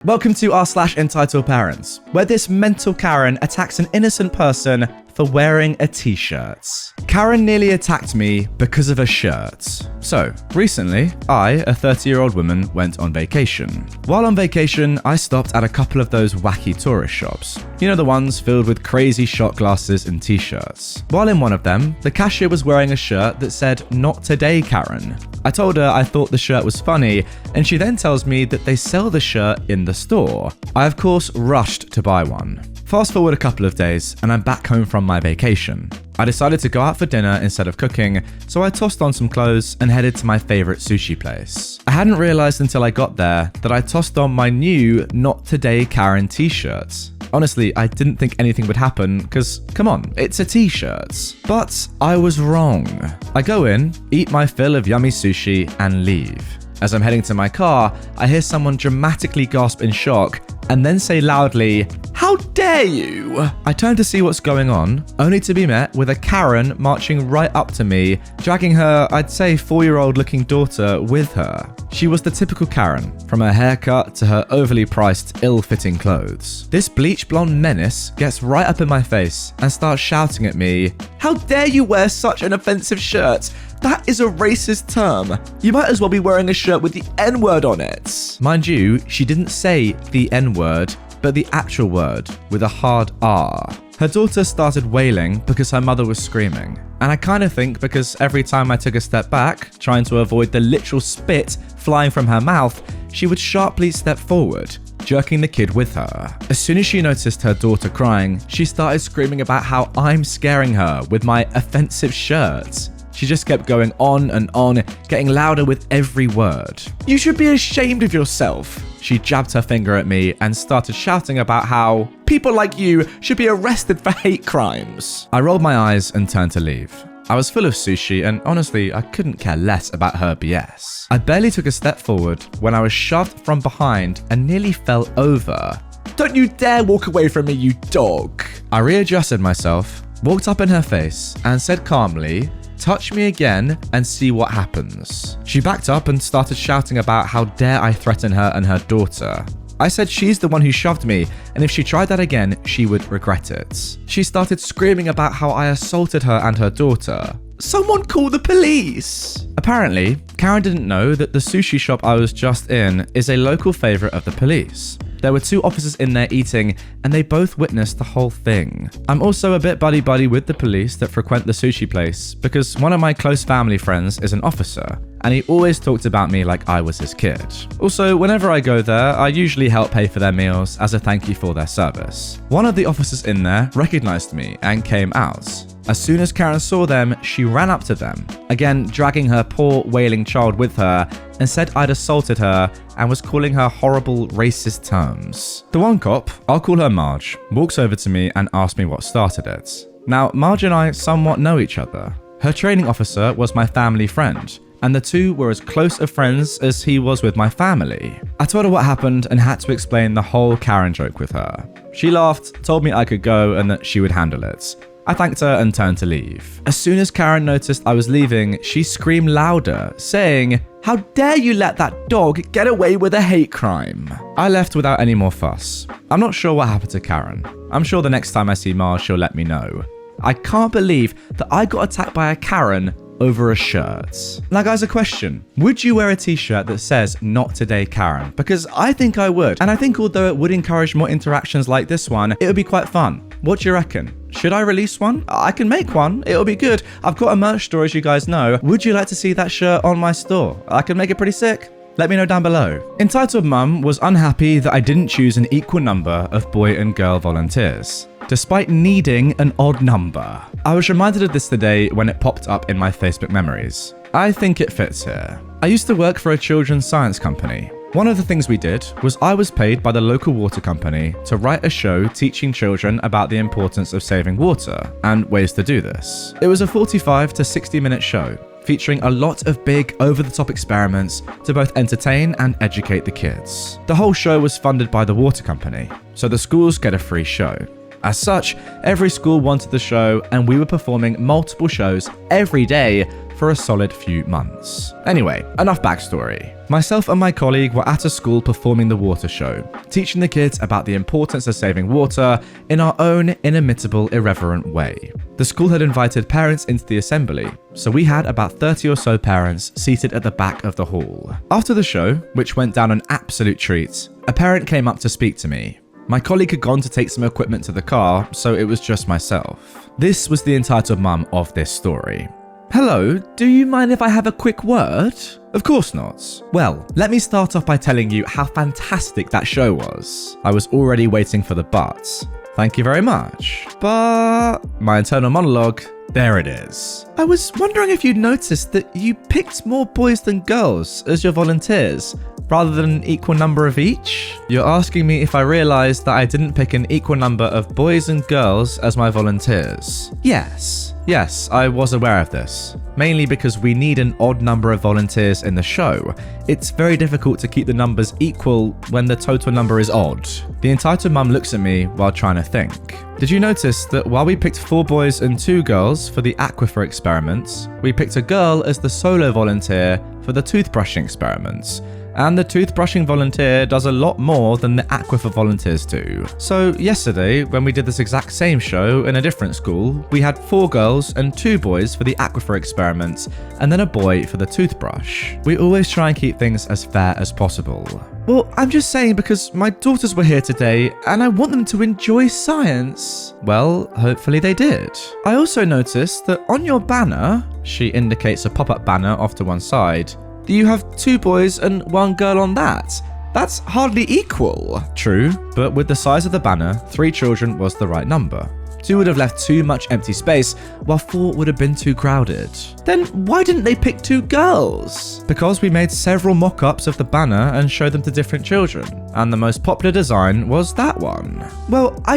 Welcome to r/EntitledParents, where this mental Karen attacks an innocent person for wearing a t-shirt. Karen nearly attacked me because of a shirt. So, recently, I, a 30-year-old woman, went on vacation. While on vacation, I stopped at a couple of those wacky tourist shops. You know, the ones filled with crazy shot glasses and t-shirts. While in one of them, the cashier was wearing a shirt that said, "Not today, Karen." I told her I thought the shirt was funny, and she then tells me that they sell the shirt in the store. I, of course, rushed to buy one. Fast forward a couple of days, and I'm back home from my vacation. I decided to go out for dinner instead of cooking, so I tossed on some clothes and headed to my favorite sushi place. I hadn't realized until I got there that I tossed on my new Not Today Karen t-shirt. Honestly, I didn't think anything would happen because, come on, it's a t-shirt. But I was wrong. I go in, eat my fill of yummy sushi, and leave. As I'm heading to my car, I hear someone dramatically gasp in shock and then say loudly, "How dare you?" I turn to see what's going on, only to be met with a Karen marching right up to me, dragging her, I'd say 4-year-old looking daughter with her. She was the typical Karen, from her haircut to her overly priced, ill-fitting clothes. This bleach blonde menace gets right up in my face and starts shouting at me, "How dare you wear such an offensive shirt? That is a racist term. You might as well be wearing a shirt with the N-word on it." Mind you, she didn't say the N-word, but the actual word with a hard R. Her daughter started wailing because her mother was screaming. And I kind of think because every time I took a step back, trying to avoid the literal spit flying from her mouth, she would sharply step forward, jerking the kid with her. As soon as she noticed her daughter crying, she started screaming about how I'm scaring her with my offensive shirt. She just kept going on and on, getting louder with every word. "You should be ashamed of yourself." She jabbed her finger at me and started shouting about how people like you should be arrested for hate crimes. I rolled my eyes and turned to leave. I was full of sushi and honestly, I couldn't care less about her BS. I barely took a step forward when I was shoved from behind and nearly fell over. "Don't you dare walk away from me, you dog." I readjusted myself, walked up in her face and said calmly, "Touch me again and see what happens." She backed up and started shouting about how dare I threaten her and her daughter. I said she's the one who shoved me, and if she tried that again, she would regret it. She started screaming about how I assaulted her and her daughter. "Someone call the police!" Apparently, Karen didn't know that the sushi shop I was just in is a local favorite of the police. There were 2 officers in there eating, and they both witnessed the whole thing. I'm also a bit buddy-buddy with the police that frequent the sushi place because one of my close family friends is an officer, and he always talked about me like I was his kid. Also, whenever I go there, I usually help pay for their meals as a thank you for their service. One of the officers in there recognized me and came out. As soon as Karen saw them, she ran up to them, again dragging her poor wailing child with her, and said I'd assaulted her and was calling her horrible racist terms. The one cop, I'll call her Marge, walks over to me and asks me what started it. Now, Marge and I somewhat know each other. Her training officer was my family friend, and the two were as close of friends as he was with my family. I told her what happened and had to explain the whole Karen joke with her. She laughed, told me I could go and that she would handle it. I thanked her and turned to leave. As soon as Karen noticed I was leaving, she screamed louder, saying, "How dare you let that dog get away with a hate crime?" I left without any more fuss. I'm not sure what happened to Karen. I'm sure the next time I see Mars, she'll let me know. I can't believe that I got attacked by a Karen over a shirt. Now guys, a question. Would you wear a t-shirt that says "Not Today, Karen"? Because I think I would. And I think although it would encourage more interactions like this one, it would be quite fun. What do you reckon? Should I release one? I can make one. It'll be good. I've got a merch store, as you guys know. Would you like to see that shirt on my store? I can make it pretty sick. Let me know down below. Entitled Mum was unhappy that I didn't choose an equal number of boy and girl volunteers, despite needing an odd number. I was reminded of this today when it popped up in my Facebook memories. I think it fits here. I used to work for a children's science company. One of the things we did was I was paid by the local water company to write a show teaching children about the importance of saving water and ways to do this. It was a 45 to 60-minute show featuring a lot of big, over-the-top experiments to both entertain and educate the kids. The whole show was funded by the water company, so the schools get a free show. As such, every school wanted the show and we were performing multiple shows every day for a solid few months. Anyway, enough backstory. Myself and my colleague were at a school performing the water show, teaching the kids about the importance of saving water in our own inimitable, irreverent way. The school had invited parents into the assembly, so we had about 30 or so parents seated at the back of the hall. After the show, which went down an absolute treat, a parent came up to speak to me. My colleague had gone to take some equipment to the car, so it was just myself. This was the entitled mum of this story. "Hello, do you mind if I have a quick word?" Of course not. Well, let me start off by telling you how fantastic that show was. I was already waiting for the but. Thank you very much. But my internal monologue, there it is. I was wondering if you'd noticed that you picked more boys than girls as your volunteers, rather than an equal number of each? You're asking me if I realized that I didn't pick an equal number of boys and girls as my volunteers. Yes, I was aware of this, mainly because we need an odd number of volunteers in the show. It's very difficult to keep the numbers equal when the total number is odd. The entitled mum looks at me while trying to think. Did you notice that while we picked 4 boys and 2 girls for the aquifer experiments, we picked a girl as the solo volunteer for the toothbrushing experiments? And the toothbrushing volunteer does a lot more than the aquifer volunteers do. So yesterday, when we did this exact same show in a different school, we had 4 girls and 2 boys for the aquifer experiments, and then a boy for the toothbrush. We always try and keep things as fair as possible. Well, I'm just saying because my daughters were here today, and I want them to enjoy science. Well, hopefully they did. I also noticed that on your banner, she indicates a pop-up banner off to one side, you have 2 boys and 1 girl on that. That's hardly equal. True, but with the size of the banner, 3 children was the right number. 2 would have left too much empty space, while 4 would have been too crowded. Then why didn't they pick 2 girls? Because we made several mock-ups of the banner and showed them to different children, and the most popular design was that one. Well, I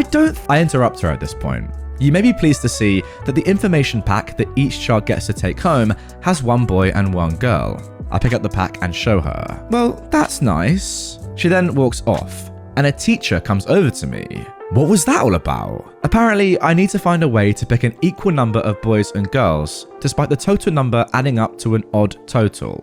interrupt her at this point. You may be pleased to see that the information pack that each child gets to take home has 1 boy and 1 girl. I pick up the pack and show her. Well, that's nice. She then walks off, and a teacher comes over to me. What was that all about? Apparently, I need to find a way to pick an equal number of boys and girls, despite the total number adding up to an odd total.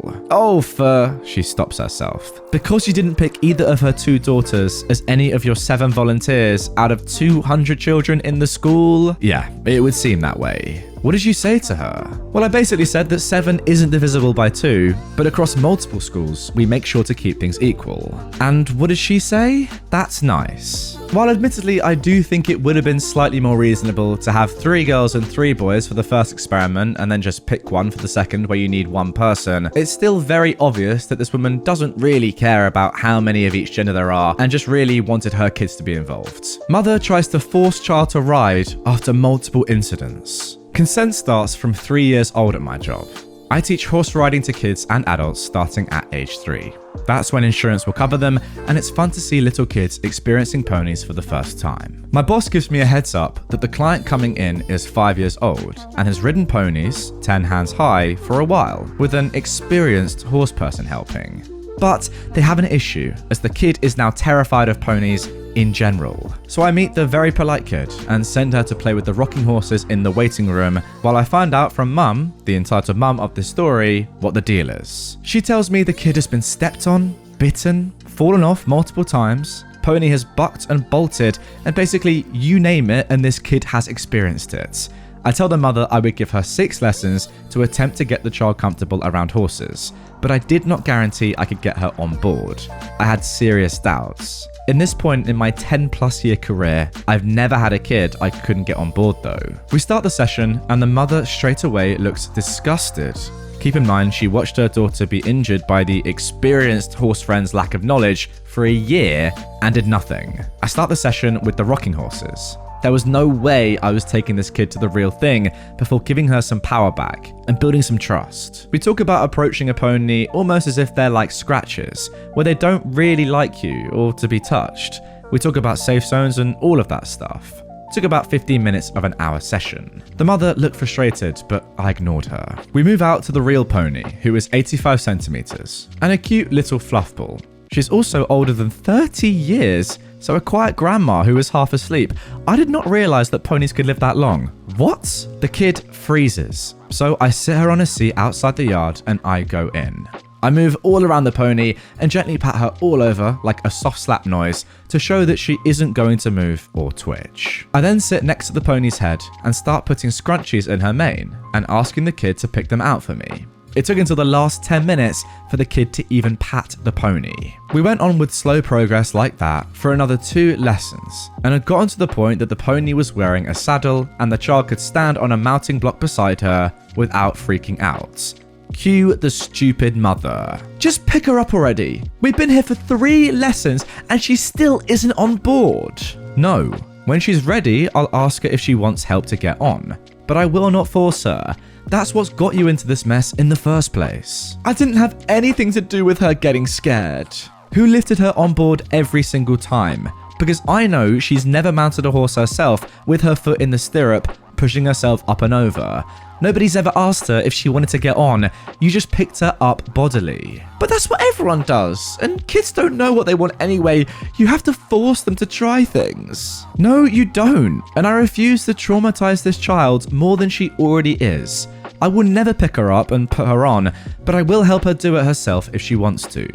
She stops herself. Because you didn't pick either of her 2 daughters as any of your 7 volunteers out of 200 children in the school? Yeah, it would seem that way. What did you say to her? Well, I basically said that 7 isn't divisible by 2, but across multiple schools, we make sure to keep things equal. And what did she say? That's nice. While admittedly, I do think it would have been slightly more reasonable to have 3 girls and 3 boys for the first experiment and then just pick 1 for the second where you need 1 person, it's still very obvious that this woman doesn't really care about how many of each gender there are and just really wanted her kids to be involved. Mother tries to force child to ride after multiple incidents. Consent starts from 3 years old at my job. I teach horse riding to kids and adults starting at age 3. That's when insurance will cover them, and it's fun to see little kids experiencing ponies for the first time. My boss gives me a heads up that the client coming in is 5 years old and has ridden ponies 10 hands high for a while, with an experienced horse person helping. But they have an issue, as the kid is now terrified of ponies in general. So I meet the very polite kid and send her to play with the rocking horses in the waiting room while I find out from Mum, the entitled mum of this story, what the deal is. She tells me the kid has been stepped on, bitten, fallen off multiple times, pony has bucked and bolted, and basically you name it and this kid has experienced it. I tell the mother I would give her 6 lessons to attempt to get the child comfortable around horses, but I did not guarantee I could get her on board. I had serious doubts. In this point in my 10+ year career, I've never had a kid I couldn't get on board though. We start the session and the mother straight away looks disgusted. Keep in mind, she watched her daughter be injured by the experienced horse friend's lack of knowledge for a year and did nothing. I start the session with the rocking horses. There was no way I was taking this kid to the real thing before giving her some power back and building some trust. We talk about approaching a pony almost as if they're like scratches, where they don't really like you or to be touched. We talk about safe zones and all of that stuff. It took about 15 minutes of an hour session. The mother looked frustrated, but I ignored her. We move out to the real pony, who is 85 centimeters, and a cute little fluff ball. She's also older than 30 years, So a quiet grandma who was half asleep. I did not realize that ponies could live that long. What? The kid freezes. So I sit her on a seat outside the yard and I go in. I move all around the pony and gently pat her all over like a soft slap noise to show that she isn't going to move or twitch. I then sit next to the pony's head and start putting scrunchies in her mane and asking the kid to pick them out for me. It took until the last 10 minutes for the kid to even pat the pony. We went on with slow progress like that for another 2 lessons and had gotten to the point that the pony was wearing a saddle and the child could stand on a mounting block beside her without freaking out. Cue the stupid mother. Just pick her up already. We've been here for 3 lessons and she still isn't on board. No, when she's ready, I'll ask her if she wants help to get on, but I will not force her. That's what's got you into this mess in the first place. I didn't have anything to do with her getting scared. Who lifted her on board every single time? Because I know she's never mounted a horse herself with her foot in the stirrup, pushing herself up and over. Nobody's ever asked her if she wanted to get on. You just picked her up bodily. But that's what everyone does. And kids don't know what they want anyway. You have to force them to try things. No, you don't. And I refuse to traumatize this child more than she already is. I will never pick her up and put her on, but I will help her do it herself if she wants to.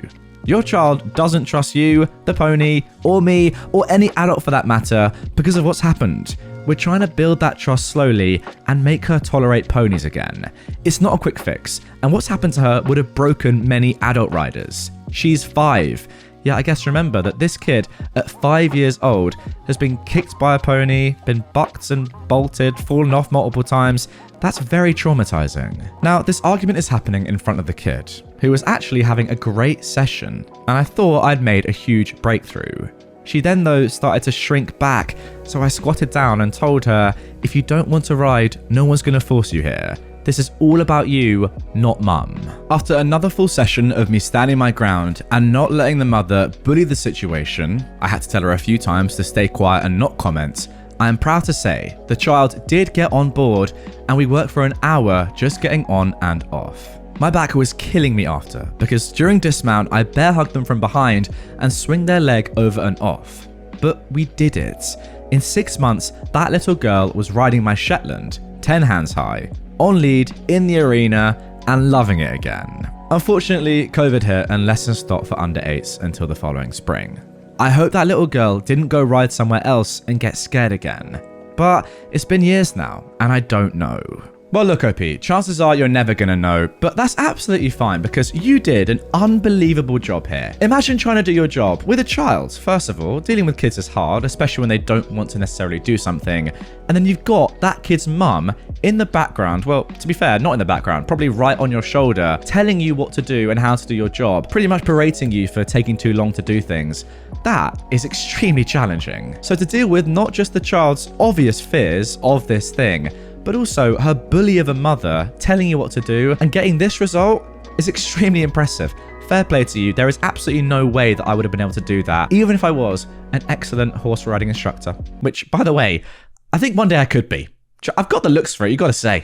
Your child doesn't trust you, the pony, or me, or any adult for that matter, because of what's happened. We're trying to build that trust slowly and make her tolerate ponies again. It's not a quick fix, and what's happened to her would have broken many adult riders. She's 5. Yeah, I guess remember that this kid at 5 years old has been kicked by a pony, been bucked and bolted, fallen off multiple times. That's very traumatizing. Now, this argument is happening in front of the kid, who was actually having a great session, and I thought I'd made a huge breakthrough. She then, though, started to shrink back, so I squatted down and told her, if you don't want to ride, no one's going to force you here. This is all about you, not mum. After another full session of me standing my ground and not letting the mother bully the situation, I had to tell her a few times to stay quiet and not comment. I am proud to say the child did get on board and we worked for an hour just getting on and off. My back was killing me after because during dismount I bear hugged them from behind and swing their leg over and off. But we did it. In 6 months, that little girl was riding my Shetland, 10 hands high, on lead, in the arena, and loving it again. Unfortunately, COVID hit and lessons stopped for under 8s until the following spring. I hope that little girl didn't go ride somewhere else and get scared again. But it's been years now, and I don't know. Well, look, OP, chances are you're never gonna know, but that's absolutely fine because you did an unbelievable job here. Imagine trying to do your job with a child. First of all, dealing with kids is hard, especially when they don't want to necessarily do something. And then you've got that kid's mum in the background, well, to be fair, not in the background, probably right on your shoulder, telling you what to do and how to do your job, pretty much berating you for taking too long to do things. That is extremely challenging. So to deal with not just the child's obvious fears of this thing, but also her bully of a mother telling you what to do and getting this result is extremely impressive. Fair play to you. There is absolutely no way that I would have been able to do that, even if I was an excellent horse riding instructor. Which, by the way, I think one day I could be. I've got the looks for it, you gotta say.